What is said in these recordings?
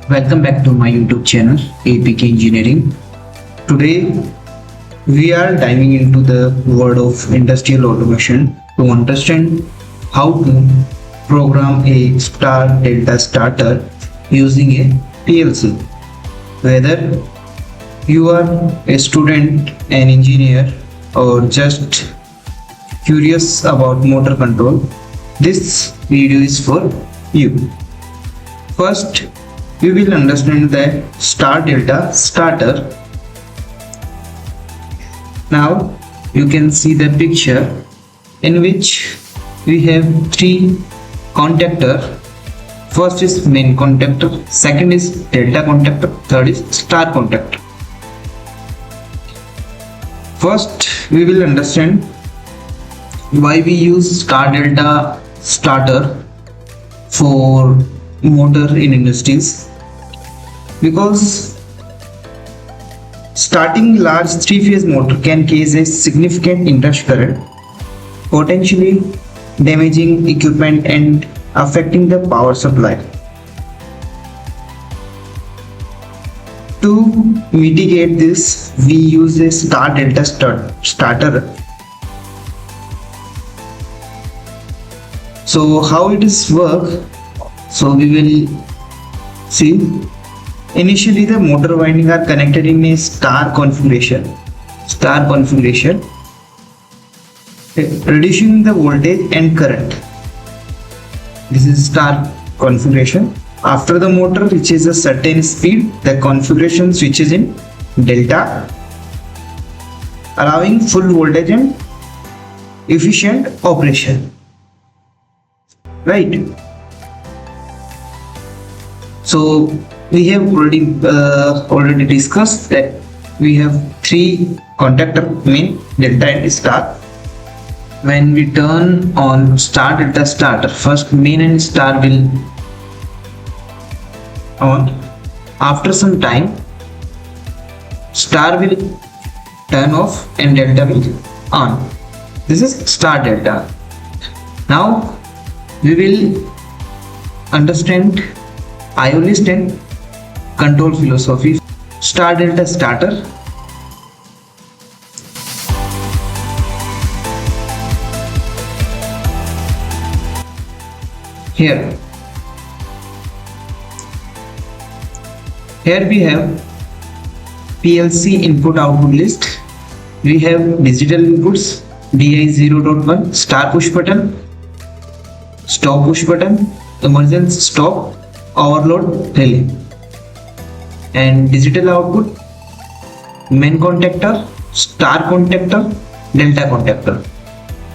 Welcome back to my YouTube channel APK Engineering. Today we are diving into the world of industrial automation to understand how to program a Star-Delta Starter using a PLC. Whether you are a student, an engineer, or just curious about motor control, this video is for you. First, we will understand the Star-Delta Starter. Now you can see the picture in which we have three contactor. First is main contactor, second is delta contactor, third is star contactor. First we will understand why we use Star-Delta Starter for motor in industries. Because starting large three-phase motor can cause a significant inrush current, potentially damaging equipment and affecting the power supply. To mitigate this, we use a Star-Delta Starter. So how it is work? So we will see. Initially, the motor winding are connected in a star configuration, reducing the voltage and current. This is star configuration. After the motor reaches a certain speed, the configuration switches in delta, allowing full voltage and efficient operation. Right. So we have already discussed that we have three contactor, main, delta and star. When we turn on Star-Delta Starter, first main and star will on. After some time, star will turn off and delta will on. This is Star-Delta. Now we will understand IO-list and control philosophy. Star-Delta Starter. Here we have PLC input output list. We have digital inputs DI 0.1, star push button, stop push button, emergency stop, overload relay, and digital output main contactor, star contactor, delta contactor,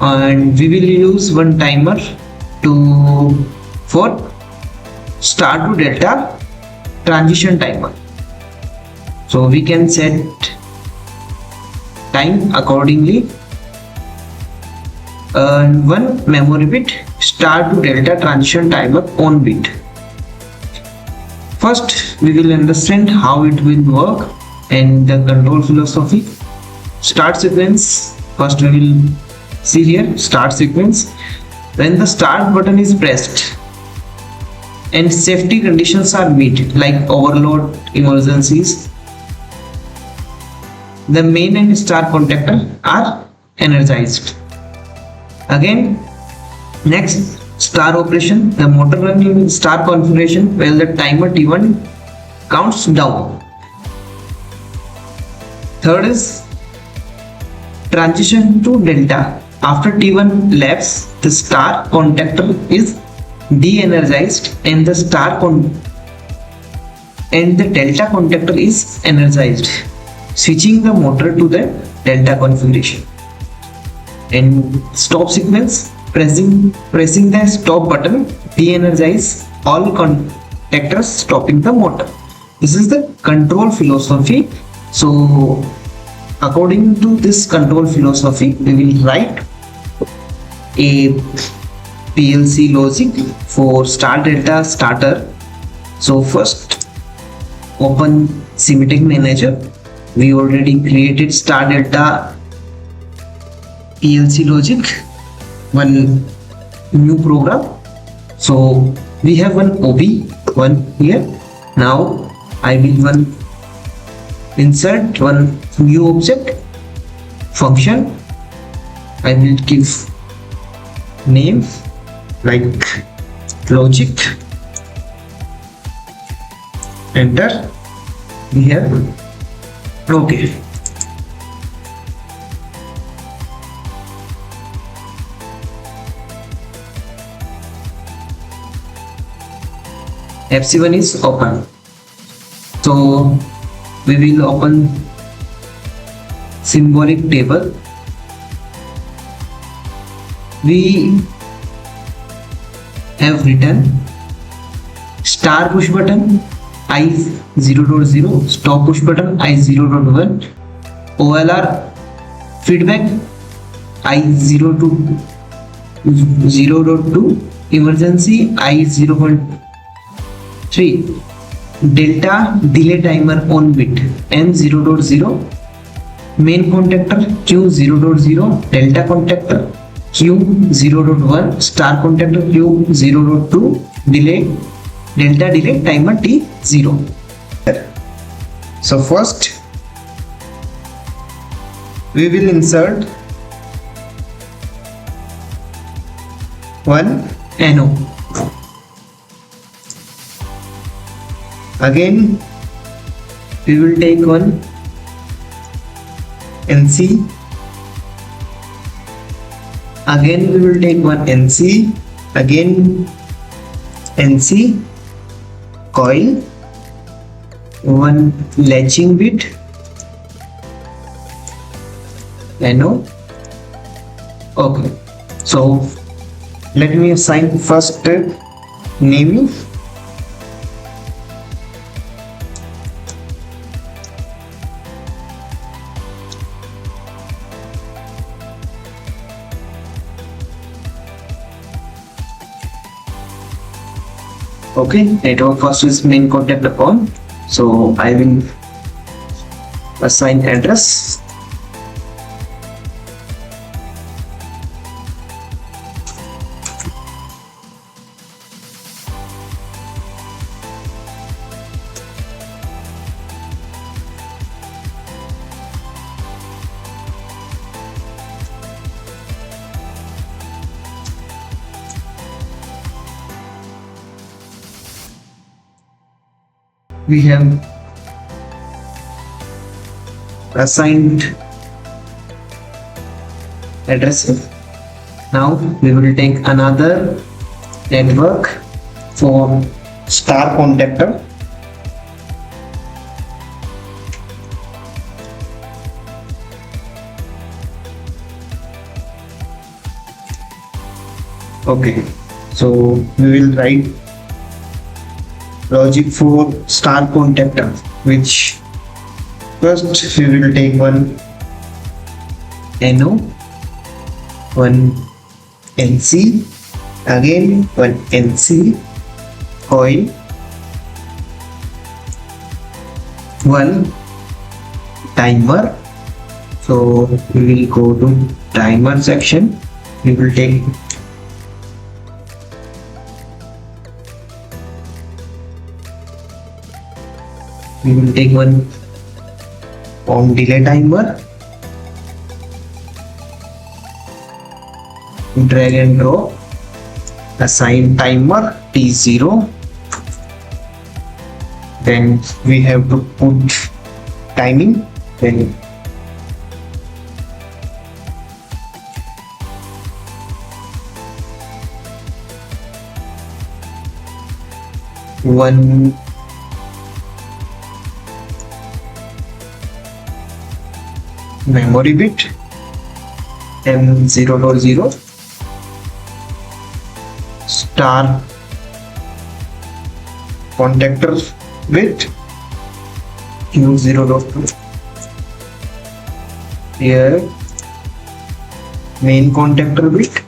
and we will use one timer for star to delta transition timer. So we can set time accordingly, and one memory bit star to delta transition timer on bit. First we will understand how it will work and the control philosophy. Start sequence. First we will see here start sequence. When the start button is pressed and safety conditions are met like overload, emergencies, the main and star contactor are energized. Again, next star operation, the motor running in star configuration while the timer T1 counts down. Third is transition to delta. After T1 lapse, the star contactor is de-energized and the delta contactor is energized, switching the motor to the delta configuration. And stop sequence, pressing the stop button de-energize all contactors, stopping the motor. This is the control philosophy. So according to this control philosophy, we will write a PLC logic for Star-Delta Starter. So first open Siemens Manager. We already created Star-Delta PLC logic, one new program. So we have one OB, one here, Now I will insert one new object function. I will give name like logic. Enter. Here. Okay. FC1 is open. So we will open symbolic table. We have written star push button I0.0, stop push button I0.1, OLR feedback I0.2, emergency I0.3, delta delay timer on bit N0.0, main contactor Q0.0, delta contactor Q0.1, star contactor Q0.2, delta delay timer T0. So first we will insert one NO. Again we will take one NC. Again we will take one NC. Again NC. Coil, one latching bit, NO. Okay, so let me assign first naming. Okay, network first is main contactor on, so I will assign address. We have assigned address. Now we will take another network for star contactor. Okay, so we will write logic for star contactor, which first we will take one NO, one NC, again one NC, coil, one timer. So we will go to timer section. We will take one on delay timer, drag and drop, assign timer T0, then we have to put timing, then one memory bit M0.0, star contactor bit Q0.2. Here main contactor bit,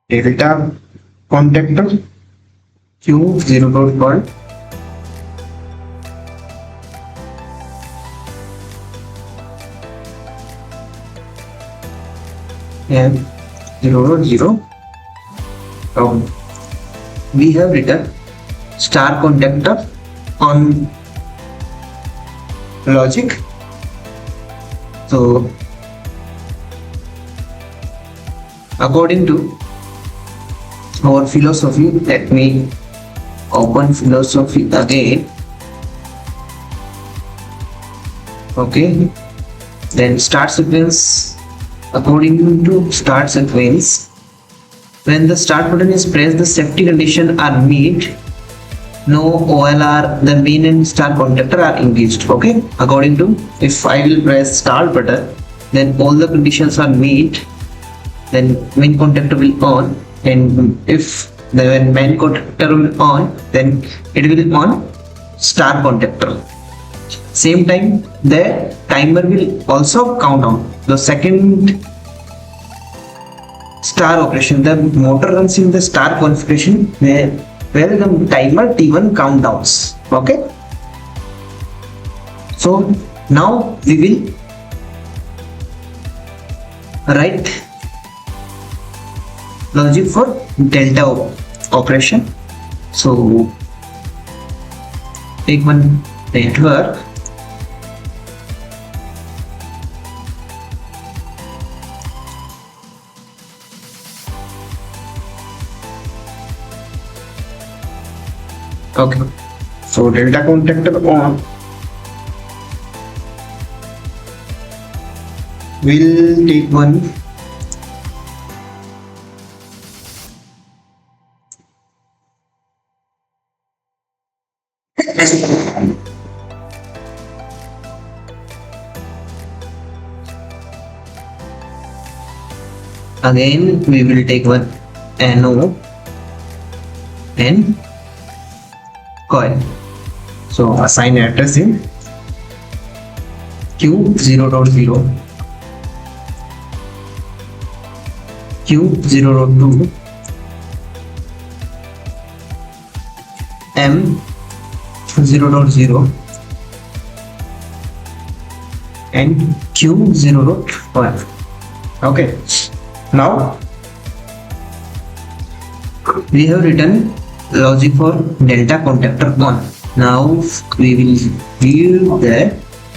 delta contactor Q0.1, and 0.0 down. we have written star contactor on logic. So according to our philosophy, let me open philosophy again. Okay, then start sequence. According to start sequence, when the start button is pressed, the safety condition are met. No OLR, the main and start contactor are engaged. Okay, according to, if I will press start button, then all the conditions are met, then main contactor will on, and if the main contactor will on, then it will on star contactor. Same time the timer will also count down. The second star operation, the motor runs in the star configuration where the timer T1 countdowns. Okay, so now we will write logic for delta operation. So take one network. Okay, so delta contactor on, we'll take one again. We will take one NO and coil. So assign address in Q0.0, Q0.2, M0.0 and Q0.1. Okay, now we have written logic for delta contactor on. Now we will view the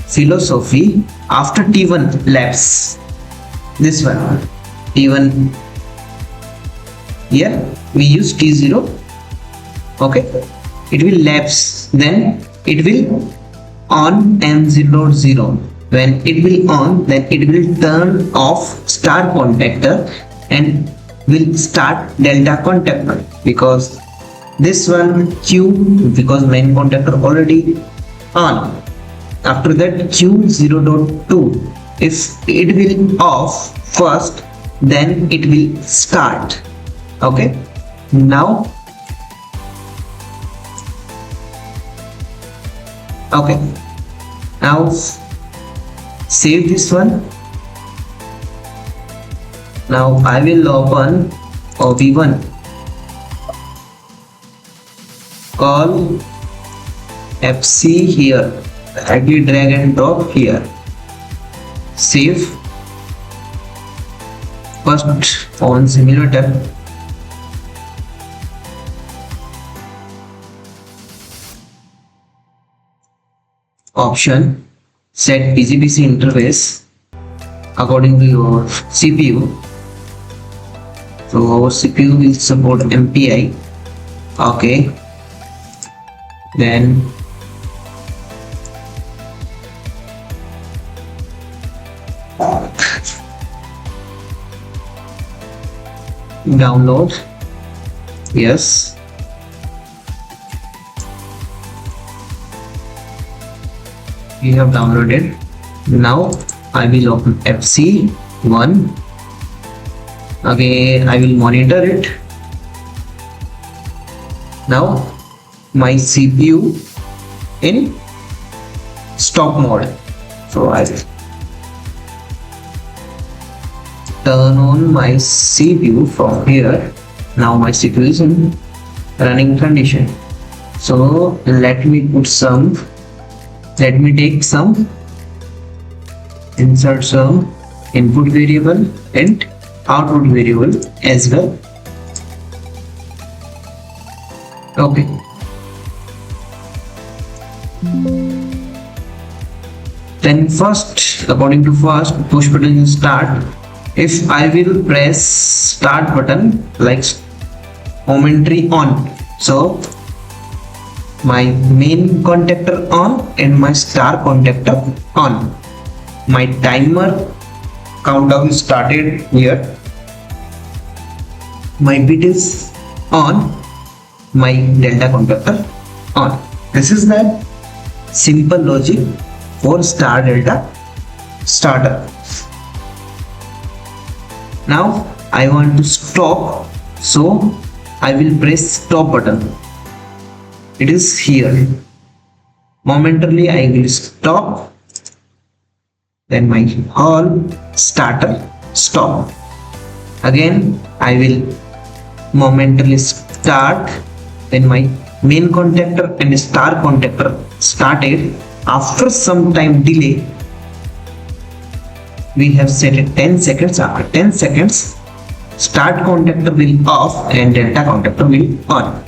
philosophy after T1 lapse. This one T1, here we use T0. Okay, it will lapse, then it will on M0.0. When it will on, then it will turn off star contactor and will start delta contactor, because this one Q, because main contactor already on. After that Q0.2, if it will off first, then it will start. Okay, now save this one. Now I will open OB1, call FC here, directly drag and drop here, save. First on simulator, option set PCBC interface according to your CPU. So our CPU will support MPI. Okay, then download. Yes, we have downloaded. Now I will open FC1. Again I will monitor it. Now my CPU in stop mode, so I will turn on my CPU from here. Now my CPU is in running condition. So let me take some, insert some input variable and output variable as well. Okay. Then first, according to first, push button is start. If I will press start button like momentary on, so my main contactor on and my star contactor on. My timer countdown started here. My bit is on, my delta contactor on. This is the simple logic for Star-Delta Starter. Now I want to stop, so I will press stop button. It is here. Momentarily I will stop, then my whole starter stop. Again I will momentarily start, then my main contactor and star contactor started. After some time delay, we have set it 10 seconds. After 10 seconds, start contactor will off and delta contactor will on.